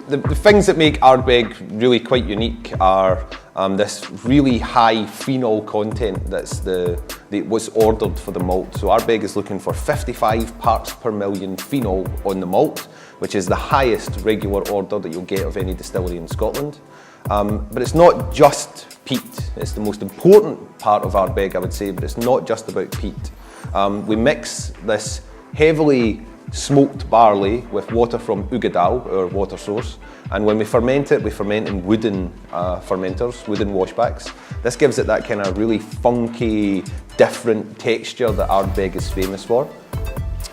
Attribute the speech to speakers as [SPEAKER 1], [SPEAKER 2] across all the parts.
[SPEAKER 1] the things that make Ardbeg really quite unique are this really high phenol content that's what's ordered for the malt. So Ardbeg is looking for 55 parts per million phenol on the malt, which is the highest regular order that you'll get of any distillery in Scotland. But it's not just peat. It's the most important part of Ardbeg, I would say, but it's not just about peat. We mix this heavily smoked barley with water from Uigeadail, our water source, and when we ferment it, we ferment in wooden fermenters, wooden washbacks. This gives it that kind of really funky, different texture that Ardbeg is famous for.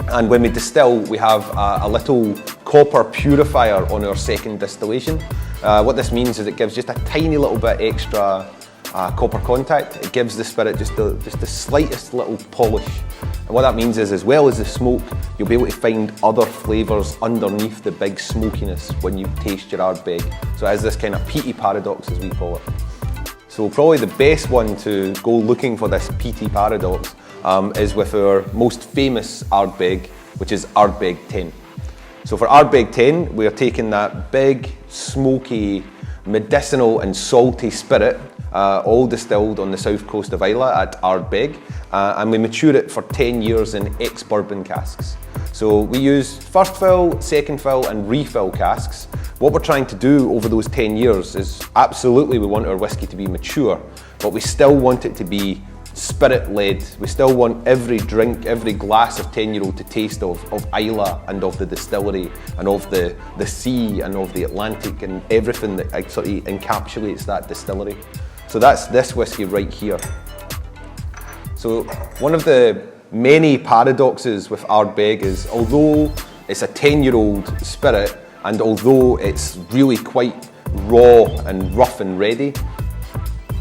[SPEAKER 1] And when we distill, we have a little copper purifier on our second distillation. What this means is it gives just a tiny little bit extra copper contact. It gives the spirit just the slightest little polish. And what that means is, as well as the smoke, you'll be able to find other flavours underneath the big smokiness when you taste your Ardbeg. So it has this kind of peaty paradox, as we call it. So probably the best one to go looking for this peaty paradox is with our most famous Ardbeg, which is Ardbeg 10. So for Ardbeg 10, we're taking that big, smoky, medicinal and salty spirit, all distilled on the south coast of Islay at Ardbeg, and we mature it for 10 years in ex-bourbon casks. So we use first fill, second fill and refill casks. What we're trying to do over those 10 years is absolutely we want our whiskey to be mature, but we still want it to be spirit-led. We still want every drink, every glass of 10-year-old to taste of Islay and of the distillery and of the sea and of the Atlantic and everything that sort of encapsulates that distillery. So that's this whiskey right here. So one of the many paradoxes with Ardbeg is, although it's a 10-year-old spirit and although it's really quite raw and rough and ready,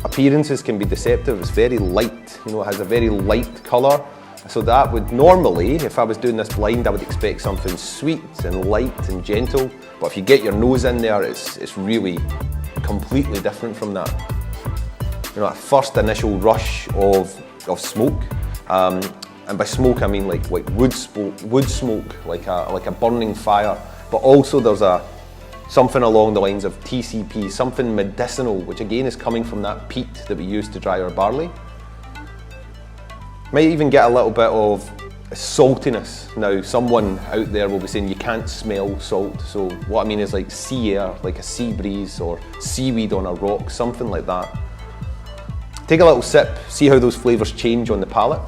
[SPEAKER 1] appearances can be deceptive. It's very light, it has a very light colour. So that would normally, if I was doing this blind, I would expect something sweet and light and gentle. But if you get your nose in there, it's really completely different from that. That first initial rush of smoke, and by smoke I mean like wood smoke, like a burning fire. But also there's something along the lines of TCP, something medicinal, which again is coming from that peat that we use to dry our barley. Might even get a little bit of saltiness. Now, someone out there will be saying you can't smell salt, so what I mean is like sea air, like a sea breeze or seaweed on a rock, something like that. Take a little sip, see how those flavours change on the palate.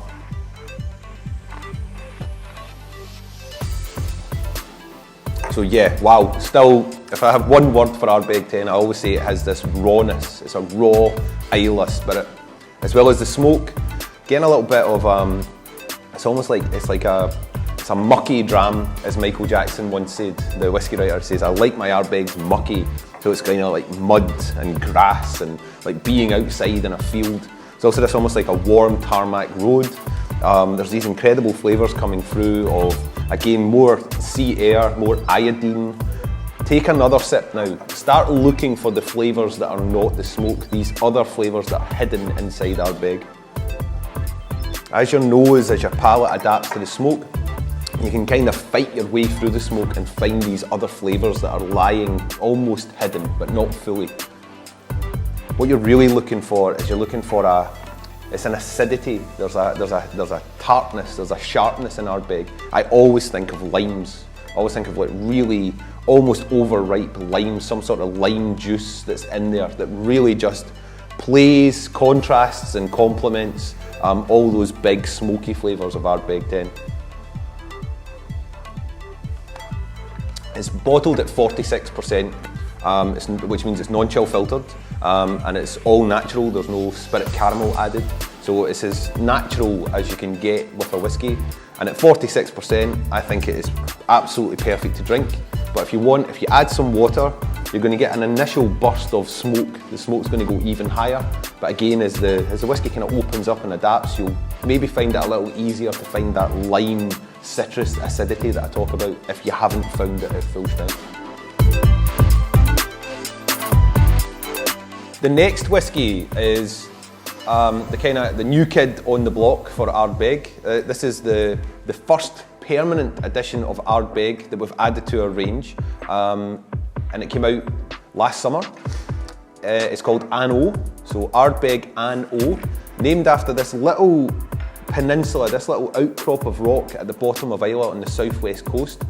[SPEAKER 1] So yeah, wow, still, if I have one word for Ardbeg 10, I always say it has this rawness. It's a raw Islay spirit. As well as the smoke, getting a little bit of, it's almost like, it's a mucky dram, as Michael Jackson once said. The whiskey writer says, I like my Ardbegs mucky. So it's kind of like mud and grass and like being outside in a field. It's also this almost like a warm tarmac road. There's these incredible flavours coming through of, again, more sea air, more iodine. Take another sip now. Start looking for the flavours that are not the smoke, these other flavours that are hidden inside Ardbeg. As your nose, as your palate adapts to the smoke, you can kind of fight your way through the smoke and find these other flavours that are lying almost hidden, but not fully. What you're really looking for is you're looking for it's an acidity. There's a tartness, there's a sharpness in Ardbeg. I always think of limes. I always think of like really almost overripe limes, some sort of lime juice that's in there that really just plays, contrasts and complements all those big smoky flavours of Ardbeg 10. It's bottled at 46%, which means it's non-chill filtered, and it's all natural. There's no spirit caramel added. So it's as natural as you can get with a whiskey. And at 46%, I think it is absolutely perfect to drink. But if you add some water, you're going to get an initial burst of smoke. The smoke's going to go even higher. But again, as the whiskey kind of opens up and adapts, you'll maybe find it a little easier to find that lime citrus acidity that I talk about if you haven't found it at full strength. The next whiskey is the new kid on the block for Ardbeg. This is the first permanent edition of Ardbeg that we've added to our range. and it came out last summer. It's called An O, so Ardbeg An O, named after this little peninsula, this little outcrop of rock at the bottom of Islay on the southwest coast,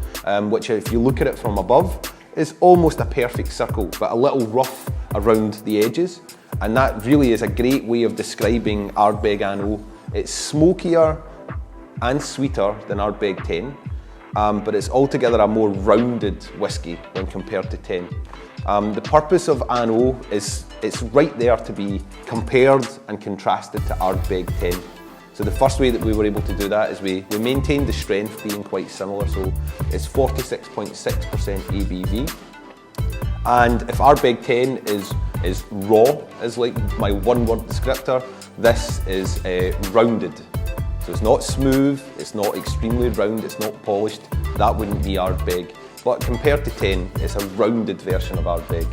[SPEAKER 1] which if you look at it from above, is almost a perfect circle, but a little rough around the edges. And that really is a great way of describing Ardbeg An O. It's smokier and sweeter than Ardbeg 10, but it's altogether a more rounded whiskey when compared to 10. The purpose of An O is it's right there to be compared and contrasted to Ardbeg 10. So the first way that we were able to do that is we maintained the strength being quite similar, so it's 46.6% ABV. And if Ardbeg 10 is raw, is like my one-word descriptor, this is rounded. So it's not smooth, it's not extremely round, it's not polished. That wouldn't be Ardbeg. But compared to 10, it's a rounded version of Ardbeg.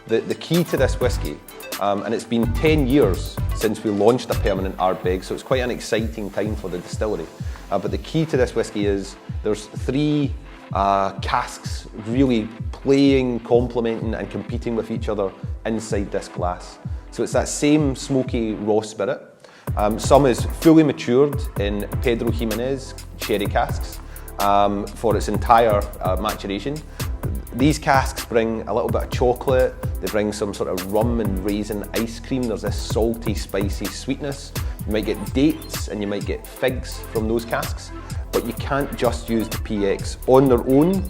[SPEAKER 1] The key to this whiskey, and it's been 10 years since we launched a permanent Ardbeg, so it's quite an exciting time for the distillery. But the key to this whiskey is there's 3 casks really playing, complementing and competing with each other inside this glass. So it's that same smoky raw spirit. Some is fully matured in Pedro Ximénez sherry casks for its entire maturation. These casks bring a little bit of chocolate, they bring some sort of rum and raisin ice cream. There's this salty, spicy sweetness. You might get dates and you might get figs from those casks, but you can't just use the PX. On their own,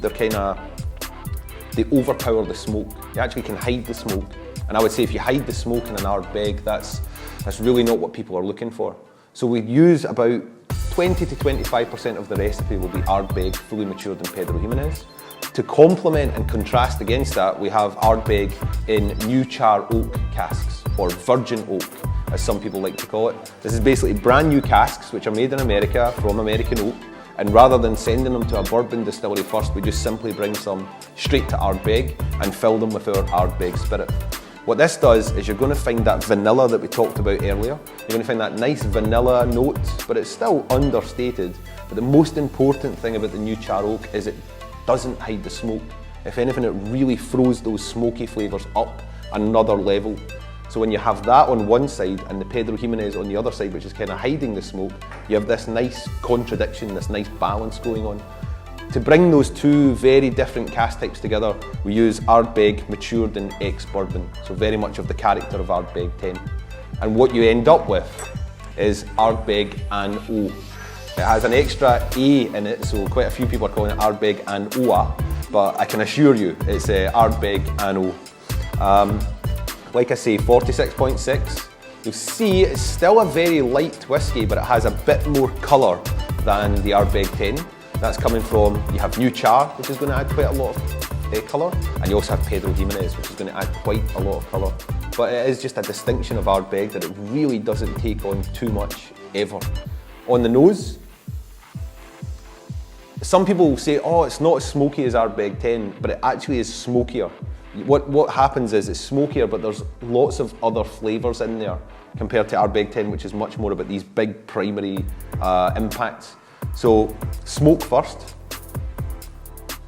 [SPEAKER 1] they overpower the smoke. You actually can hide the smoke. And I would say if you hide the smoke in an Ardbeg, that's really not what people are looking for. So we use about 20 to 25% of the recipe will be Ardbeg fully matured in Pedro Ximénez. To complement and contrast against that, we have Ardbeg in new char oak casks, or virgin oak, as some people like to call it. This is basically brand new casks which are made in America from American oak, and rather than sending them to a bourbon distillery first, we just simply bring some straight to Ardbeg and fill them with our Ardbeg spirit. What this does is you're going to find that vanilla that we talked about earlier. You're going to find that nice vanilla note, but it's still understated. But the most important thing about the new char oak is it doesn't hide the smoke. If anything, it really throws those smoky flavours up another level. So when you have that on one side and the Pedro Ximénez on the other side, which is kind of hiding the smoke, you have this nice contradiction, this nice balance going on. To bring those two very different cask types together, we use Ardbeg matured in ex-bourbon, so very much of the character of Ardbeg 10. And what you end up with is Ardbeg An O. It has an extra A in it, so quite a few people are calling it Ardbeg An OA, but I can assure you it's Ardbeg An O. Like I say, 46.6. You'll see it's still a very light whiskey, but it has a bit more colour than the Ardbeg 10. That's coming from, you have new char, which is going to add quite a lot of colour, and you also have Pedro Ximénez, which is going to add quite a lot of colour. But it is just a distinction of Ardbeg that it really doesn't take on too much ever. On the nose, some people will say, oh, it's not as smoky as Ardbeg 10, but it actually is smokier. What happens is it's smokier, but there's lots of other flavours in there compared to Ardbeg 10, which is much more about these big primary impacts. So smoke first,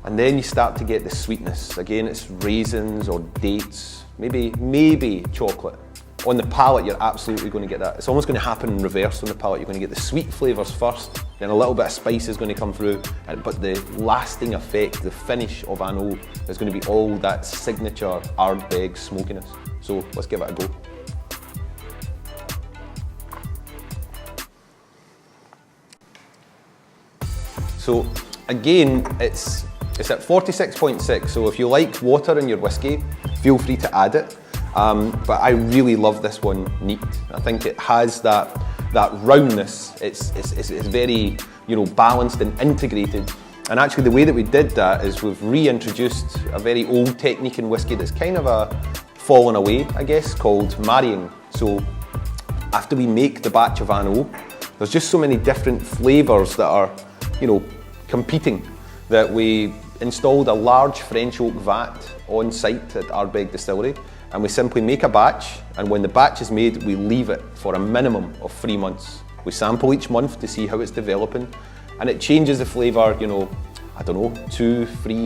[SPEAKER 1] and then you start to get the sweetness. Again, it's raisins or dates, maybe chocolate. On the palate, you're absolutely going to get that. It's almost going to happen in reverse on the palate. You're going to get the sweet flavours first, then a little bit of spice is going to come through, but the lasting effect, the finish of An O is going to be all that signature Ardbeg smokiness. So let's give it a go. So again, it's at 46.6, so if you like water in your whiskey, feel free to add it. But I really love this one neat. I think it has that roundness. It's very, balanced and integrated. And actually the way that we did that is we've reintroduced a very old technique in whiskey that's kind of fallen away, I guess, called marrying. So after we make the batch of An O, there's just so many different flavours that are competing, that we installed a large French oak vat on site at Ardbeg Distillery, and we simply make a batch, and when the batch is made, we leave it for a minimum of 3 months. We sample each month to see how it's developing, and it changes the flavour, 2, 3,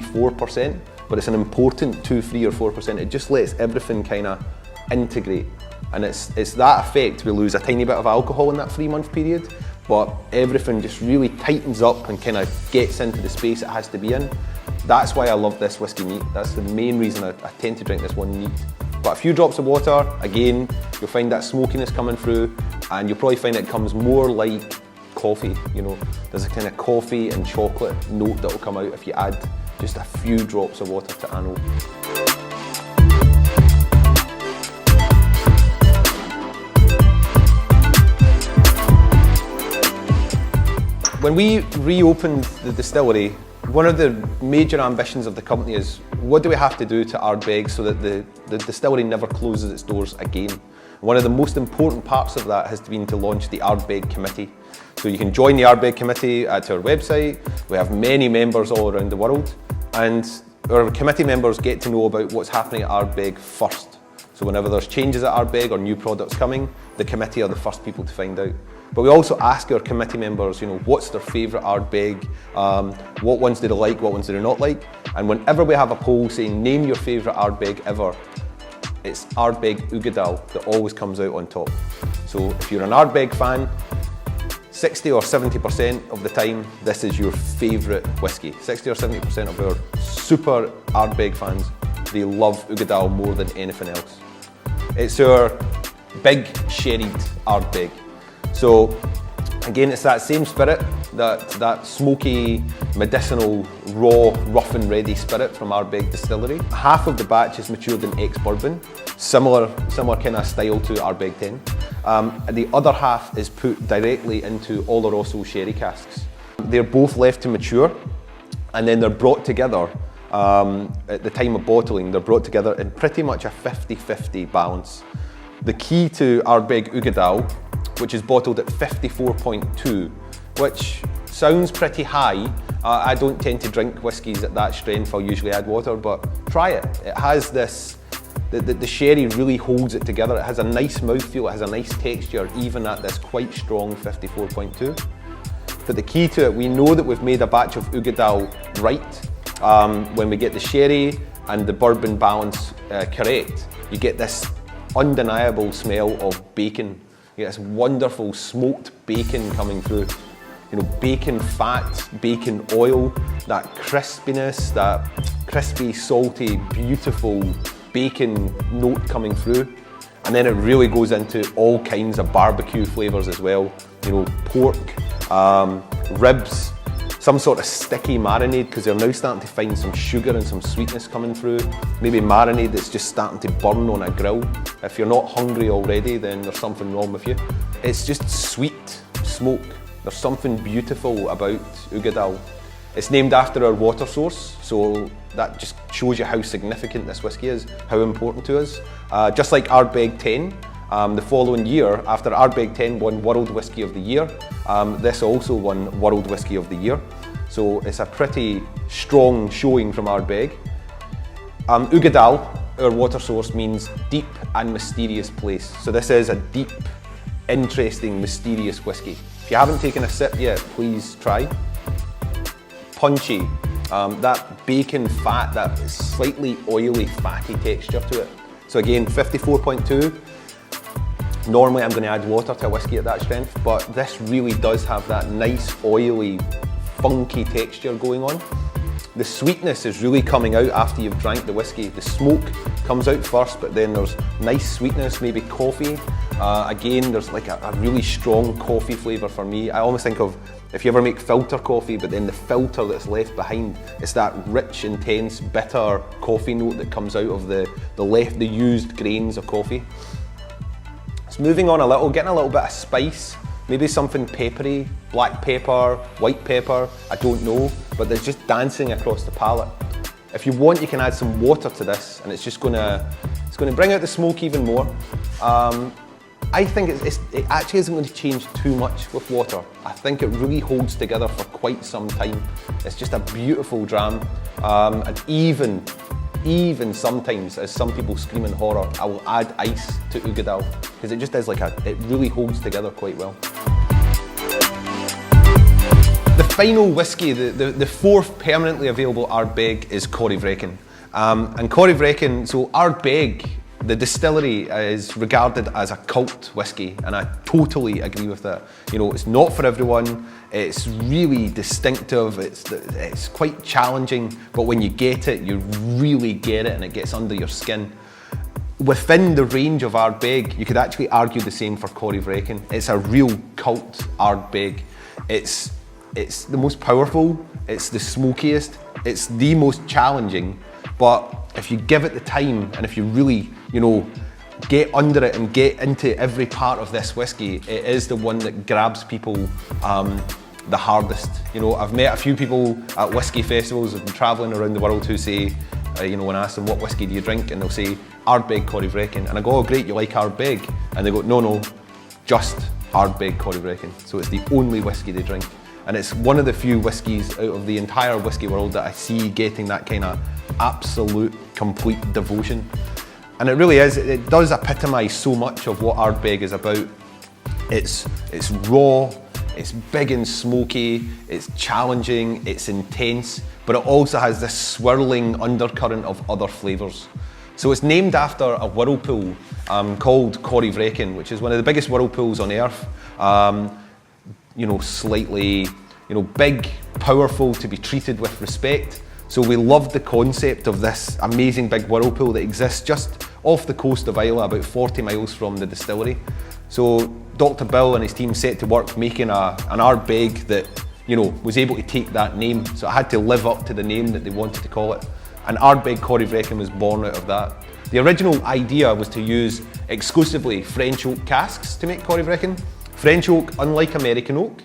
[SPEAKER 1] 4%, but it's an important 2, 3 or 4%. It just lets everything kind of integrate. And it's that effect. We lose a tiny bit of alcohol in that 3-month period, but everything just really tightens up and kind of gets into the space it has to be in. That's why I love this whiskey neat. That's the main reason I tend to drink this one neat. But a few drops of water, again, you'll find that smokiness coming through, and you'll probably find it comes more like coffee. You know, there's a kind of coffee and chocolate note that will come out if you add just a few drops of water to an oak. When we reopened the distillery, one of the major ambitions of the company is, what do we have to do to Ardbeg so that the distillery never closes its doors again? One of the most important parts of that has been to launch the Ardbeg Committee. So you can join the Ardbeg Committee at our website. We have many members all around the world, and our committee members get to know about what's happening at Ardbeg first. So whenever there's changes at Ardbeg or new products coming, the committee are the first people to find out. But we also ask our committee members, you know, what's their favourite Ardbeg, what ones do they like, what ones do they not like. And whenever we have a poll saying, name your favourite Ardbeg ever, it's Ardbeg Uigeadail that always comes out on top. So if you're an Ardbeg fan, 60 or 70% of the time, this is your favourite whiskey. 60 or 70% of our super Ardbeg fans, they love Uigeadail more than anything else. It's our big sherried Ardbeg. So again, it's that same spirit, that smoky, medicinal, raw, rough and ready spirit from Ardbeg Distillery. Half of the batch is matured in ex-bourbon, similar kind of style to Ardbeg 10. The other half is put directly into Oloroso sherry casks. They're both left to mature, and then they're brought together at the time of bottling. They're brought together in pretty much a 50-50 balance. The key to Ardbeg Uigeadail, which is bottled at 54.2, which sounds pretty high. I don't tend to drink whiskies at that strength. I'll usually add water, but try it. It has this, the sherry really holds it together. It has a nice mouthfeel, it has a nice texture, even at this quite strong 54.2. But the key to it, we know that we've made a batch of Uigeadail right. When we get the sherry and the bourbon balance correct, you get this undeniable smell of bacon. You get this wonderful smoked bacon coming through. You know, bacon fat, bacon oil, that crispiness, that crispy, salty, beautiful bacon note coming through. And then it really goes into all kinds of barbecue flavours as well. You know, pork, ribs, some sort of sticky marinade, because they're now starting to find some sugar and some sweetness coming through. Maybe marinade that's just starting to burn on a grill. If you're not hungry already, then there's something wrong with you. It's just sweet smoke. There's something beautiful about Uigeadail. It's named after our water source, so that just shows you how significant this whiskey is, how important to us. Just like Ardbeg 10, the following year, after Ardbeg 10 won World Whisky of the Year, this also won World Whisky of the Year. So it's a pretty strong showing from Ardbeg. Uigeadail, our water source, means deep and mysterious place. So this is a deep, interesting, mysterious whiskey. If you haven't taken a sip yet, please try. Punchy, that bacon fat, that slightly oily, fatty texture to it. So again, 54.2. Normally I'm going to add water to a whiskey at that strength, but this really does have that nice, oily, funky texture going on. The sweetness is really coming out after you've drank the whiskey. The smoke comes out first, but then there's nice sweetness, maybe coffee. Again, there's like a really strong coffee flavour for me. I almost think of if you ever make filter coffee, but then the filter that's left behind, it's that rich, intense, bitter coffee note that comes out of the used grains of coffee. It's moving on a little, getting a little bit of spice, maybe something peppery, black pepper, white pepper, I don't know, but there's just dancing across the palate. If you want, you can add some water to this, and it's gonna bring out the smoke even more. I think it actually isn't going to change too much with water. I think it really holds together for quite some time. It's just a beautiful dram, and even sometimes, as some people scream in horror, I will add ice to Uigeadail, because it just is it really holds together quite well. The final whiskey, the fourth permanently available Ardbeg is Corryvreckan. And Corryvreckan, so Ardbeg, the distillery is regarded as a cult whiskey, and I totally agree with that. You know, it's not for everyone, it's really distinctive, it's quite challenging, but when you get it, you really get it and it gets under your skin. Within the range of Ardbeg, you could actually argue the same for Corryvreckan. It's a real cult Ardbeg. It's the most powerful, it's the smokiest, it's the most challenging, but if you give it the time and if you really, you know, get under it and get into every part of this whiskey, it is the one that grabs people the hardest. You know, I've met a few people at whiskey festivals, I've been travelling around the world, who say, you know, when I ask them what whiskey do you drink, and they'll say Ardbeg Corryvreckan, and I go, oh great, you like Ardbeg? And they go, no, just Ardbeg Corryvreckan. So it's the only whiskey they drink. And it's one of the few whiskies out of the entire whiskey world that I see getting that kind of absolute, complete devotion. And it really is, it does epitomise so much of what Ardbeg is about. It's raw, it's big and smoky, it's challenging, it's intense, but it also has this swirling undercurrent of other flavours. So it's named after a whirlpool called Corryvreckan, which is one of the biggest whirlpools on earth. You know, slightly, you know, big, powerful, to be treated with respect. So we love the concept of this amazing big whirlpool that exists just off the coast of Islay, about 40 miles from the distillery. So Dr. Bill and his team set to work making an Ardbeg that, you know, was able to take that name. So it had to live up to the name that they wanted to call it. And Ardbeg Corryvreckan was born out of that. The original idea was to use exclusively French oak casks to make Corryvreckan. French oak, unlike American oak,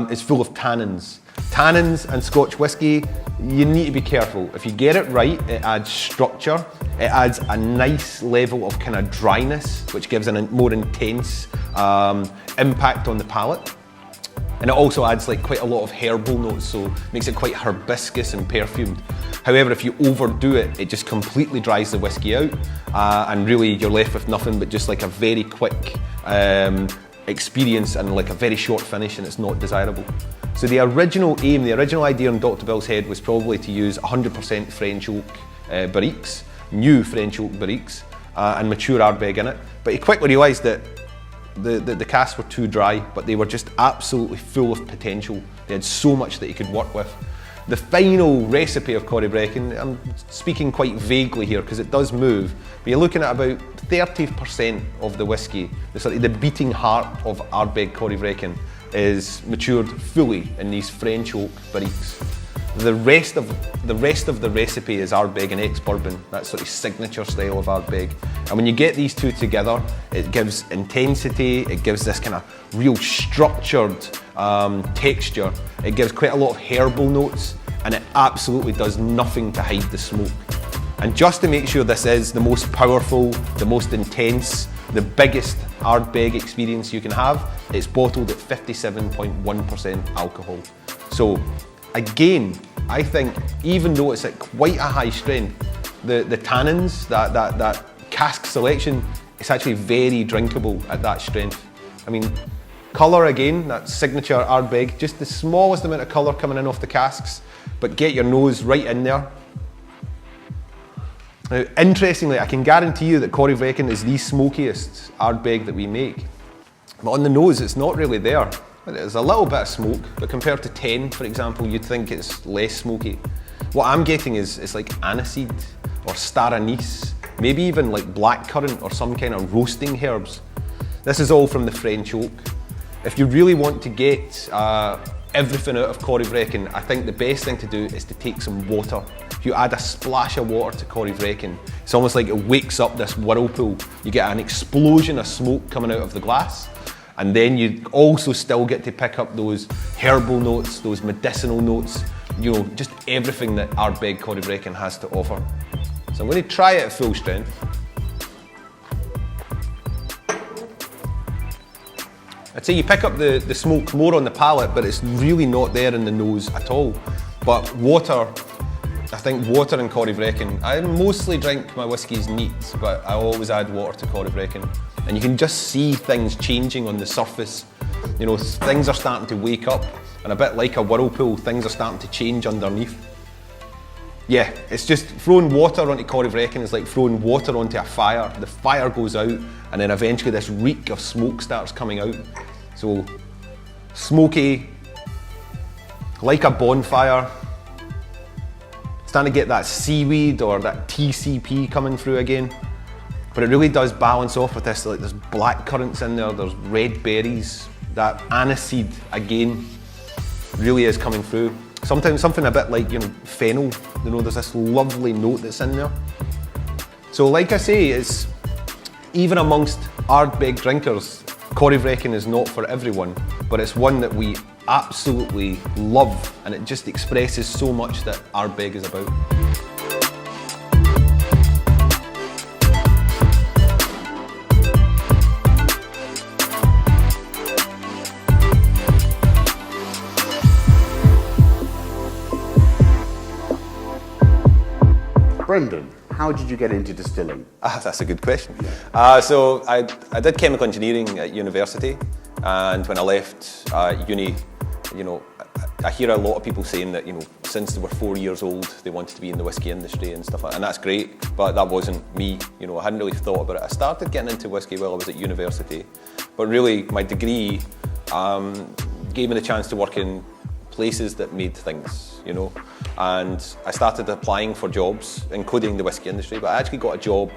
[SPEAKER 1] is full of tannins. Tannins and Scotch whisky, you need to be careful. If you get it right, it adds structure, it adds a nice level of kind of dryness, which gives a more intense impact on the palate. And it also adds like quite a lot of herbal notes, so makes it quite hibiscus and perfumed. However, if you overdo it, it just completely dries the whisky out, and really you're left with nothing but just like a very quick experience and like a very short finish, and it's not desirable. So the original aim, the original idea in Dr. Bill's head was probably to use 100% French oak barriques, new French oak barriques, and mature Ardbeg in it. But he quickly realised that the casks were too dry, but they were just absolutely full of potential. They had so much that he could work with. The final recipe of Corryvreckan, I'm speaking quite vaguely here because it does move, but you're looking at about 30% of the whisky, the beating heart of Ardbeg Corryvreckan, is matured fully in these French oak barriques. The rest of the recipe is Ardbeg and ex-bourbon. That's sort of signature style of Ardbeg. And when you get these two together, it gives intensity, it gives this kind of real structured texture. It gives quite a lot of herbal notes, and it absolutely does nothing to hide the smoke. And just to make sure this is the most powerful, the most intense, the biggest Ardbeg experience you can have, it's bottled at 57.1% alcohol. So again, I think even though it's at quite a high strength, the tannins, that cask selection, it's actually very drinkable at that strength. I mean, colour again, that signature Ardbeg, just the smallest amount of colour coming in off the casks, but get your nose right in there. Now, interestingly, I can guarantee you that Corryvreckan is the smokiest Ardbeg that we make. But on the nose, it's not really there. There's a little bit of smoke, but compared to 10, for example, you'd think it's less smoky. What I'm getting is it's like aniseed or star anise, maybe even like blackcurrant or some kind of roasting herbs. This is all from the French oak. If you really want to get everything out of Corryvreckan, I think the best thing to do is to take some water. If you add a splash of water to Corryvreckan, it's almost like it wakes up this whirlpool. You get an explosion of smoke coming out of the glass, and then you also still get to pick up those herbal notes, those medicinal notes, you know, just everything that Ardbeg Corryvreckan has to offer. So I'm going to try it at full strength. I'd say you pick up the smoke more on the palate, but it's really not there in the nose at all. But water, I think water and Corryvreckan, I mostly drink my whiskies neat, but I always add water to Corryvreckan. And you can just see things changing on the surface. You know, things are starting to wake up, and a bit like a whirlpool, things are starting to change underneath. Yeah, it's just throwing water onto Corryvreckan is like throwing water onto a fire. The fire goes out and then eventually this reek of smoke starts coming out. So smoky, like a bonfire. Starting to get that seaweed or that TCP coming through again. But it really does balance off with this, like there's black currants in there, there's red berries, that aniseed again really is coming through. Sometimes something a bit like, fennel, there's this lovely note that's in there. So like I say, it's even amongst Ardbeg drinkers, Corryvreckan is not for everyone, but it's one that we absolutely love and it just expresses so much that Ardbeg is about.
[SPEAKER 2] Brendan, how did you get into distilling?
[SPEAKER 1] That's a good question. So I did chemical engineering at university, and when I left uni, I hear a lot of people saying that since they were 4 years old they wanted to be in the whiskey industry and stuff like that, and that's great, but that wasn't me. I hadn't really thought about it. I started getting into whiskey while I was at university, but really my degree gave me the chance to work in places that made things, and I started applying for jobs, including the whiskey industry, but I actually got a job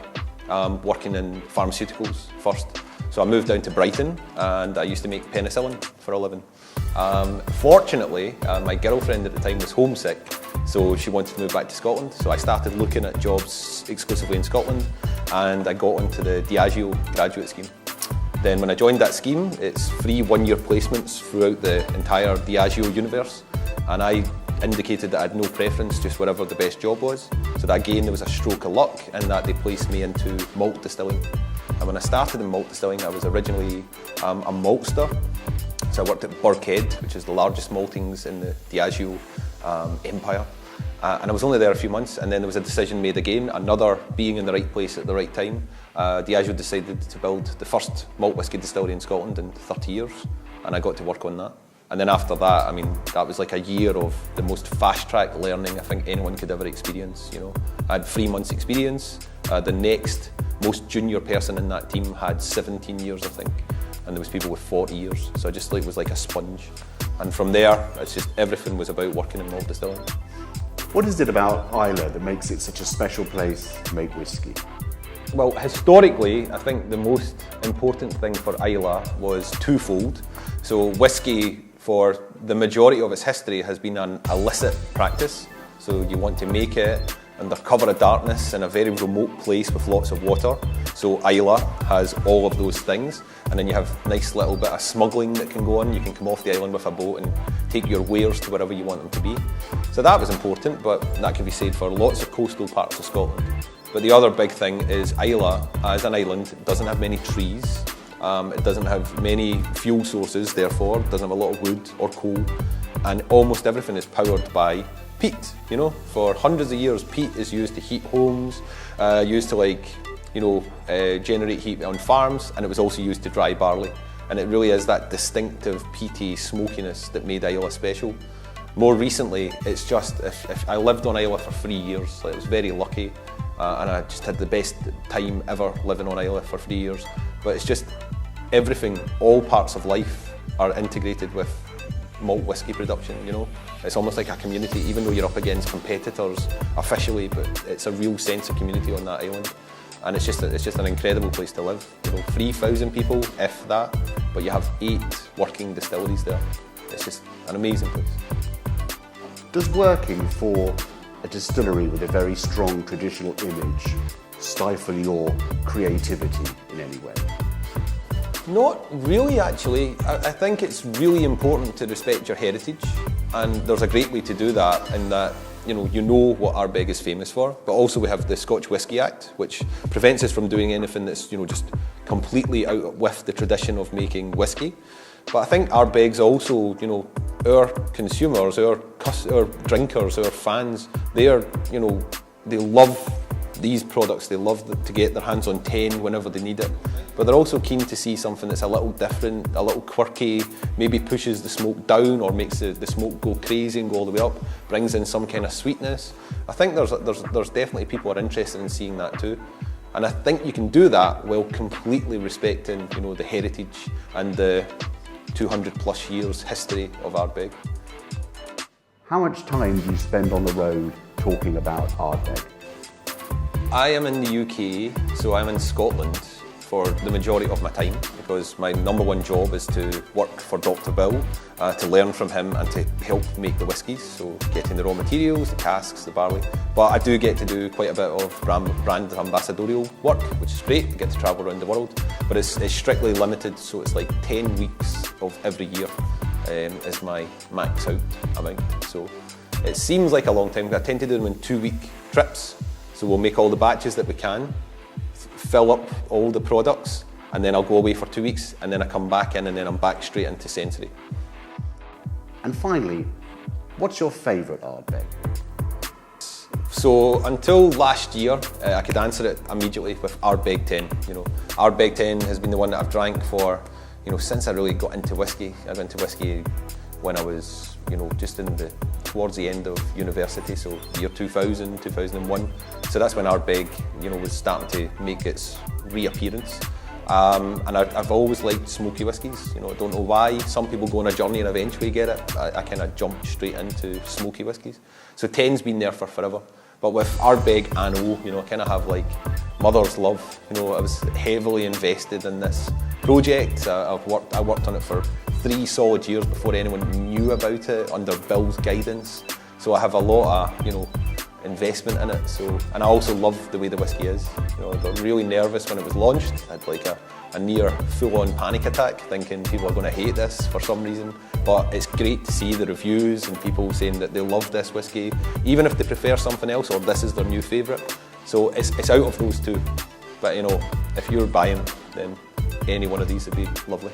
[SPEAKER 1] working in pharmaceuticals first. So I moved down to Brighton and I used to make penicillin for a living. Fortunately, my girlfriend at the time was homesick, so she wanted to move back to Scotland, so I started looking at jobs exclusively in Scotland and I got onto the Diageo graduate scheme. Then when I joined that scheme, it's free one-year placements throughout the entire Diageo universe, and I indicated that I had no preference, just wherever the best job was. So that again, there was a stroke of luck in that they placed me into malt distilling. And when I started in malt distilling, I was originally a maltster. So I worked at Birkhead, which is the largest maltings in the Diageo empire. And I was only there a few months, and then there was a decision made again, another being in the right place at the right time. Diageo decided to build the first malt whisky distillery in Scotland in 30 years, and I got to work on that. And then after that, that was like a year of the most fast-track learning I think anyone could ever experience. I had 3 months experience. The next most junior person in that team had 17 years, I think, and there was people with 40 years. So I just was like a sponge. And from there, it's just everything was about working in malt distilling.
[SPEAKER 2] What is it about Islay that makes it such a special place to make whiskey?
[SPEAKER 1] Well, historically, I think the most important thing for Islay was twofold. So whiskey, for the majority of its history, has been an illicit practice. So you want to make it under cover of darkness in a very remote place with lots of water. So Islay has all of those things. And then you have a nice little bit of smuggling that can go on. You can come off the island with a boat and take your wares to wherever you want them to be. So that was important, but that can be said for lots of coastal parts of Scotland. But the other big thing is Islay, as an island, doesn't have many trees. It doesn't have many fuel sources, therefore it doesn't have a lot of wood or coal, and almost everything is powered by peat. For hundreds of years, peat is used to heat homes, used to generate heat on farms, and it was also used to dry barley. And it really is that distinctive peaty smokiness that made Islay special. More recently, it's just, if I lived on Islay for 3 years, I was very lucky, and I just had the best time ever living on Islay for 3 years. But it's just everything, all parts of life are integrated with malt whisky production, It's almost like a community, even though you're up against competitors officially, but it's a real sense of community on that island. And it's just an incredible place to live. 3,000 people, if that, but you have 8 working distilleries there. It's just an amazing place.
[SPEAKER 2] Does working for a distillery with a very strong traditional image stifle your creativity in any way?
[SPEAKER 1] Not really, actually. I think it's really important to respect your heritage, and there's a great way to do that in that you know what Ardbeg is famous for, but also we have the Scotch Whisky Act, which prevents us from doing anything that's just completely out with the tradition of making whiskey. But I think Ardbeg's also, our consumers, our drinkers, our fans, they love these products. They love to get their hands on 10 whenever they need it. but they're also keen to see something that's a little different, a little quirky, maybe pushes the smoke down or makes the smoke go crazy and go all the way up, brings in some kind of sweetness. I think there's definitely people who are interested in seeing that too. And I think you can do that while completely respecting, you know, the heritage and the 200 plus years history of Ardbeg.
[SPEAKER 2] How much time do you spend on the road talking about Ardbeg?
[SPEAKER 1] I am in the UK, so I'm in Scotland for the majority of my time because my number one job is to work for Dr. Bill, to learn from him and to help make the whiskies, so getting the raw materials, the casks, the barley. But I do get to do quite a bit of brand ambassadorial work, which is great. I get to travel around the world, but it's strictly limited, so it's like 10 weeks of every year is my max out amount. So it seems like a long time. I tend to do them in 2-week trips, so we'll make all the batches that we can, fill up all the products, and then I'll go away for 2 weeks, and then I come back in, and then I'm back straight into sensory.
[SPEAKER 2] And finally, what's your favourite Ardbeg?
[SPEAKER 1] So until last year, I could answer it immediately with Ardbeg 10. You know, Ardbeg 10 has been the one that I've drank for, you know, since I really got into whiskey. I got into whiskey when I was, you know, just towards the end of university, so year 2000, 2001. So that's when Ardbeg, you know, was starting to make its reappearance. And I've always liked smoky whiskies. You know, I don't know why. Some people go on a journey and eventually get it. I kind of jumped straight into smoky whiskies. So 10's been there for forever. But with Ardbeg and O, you know, I kind of have like mother's love. You know, I was heavily invested in this project. I worked on it for 3 solid years before anyone knew about it under Bill's guidance. So I have a lot of, you know, investment in it. So, and I also love the way the whiskey is. You know, I got really nervous when it was launched. I had like a near full-on panic attack, thinking people are going to hate this for some reason. But it's great to see the reviews and people saying that they love this whiskey, even if they prefer something else or this is their new favourite. So it's out of those two. But you know, if you're buying, then any one of these would be lovely.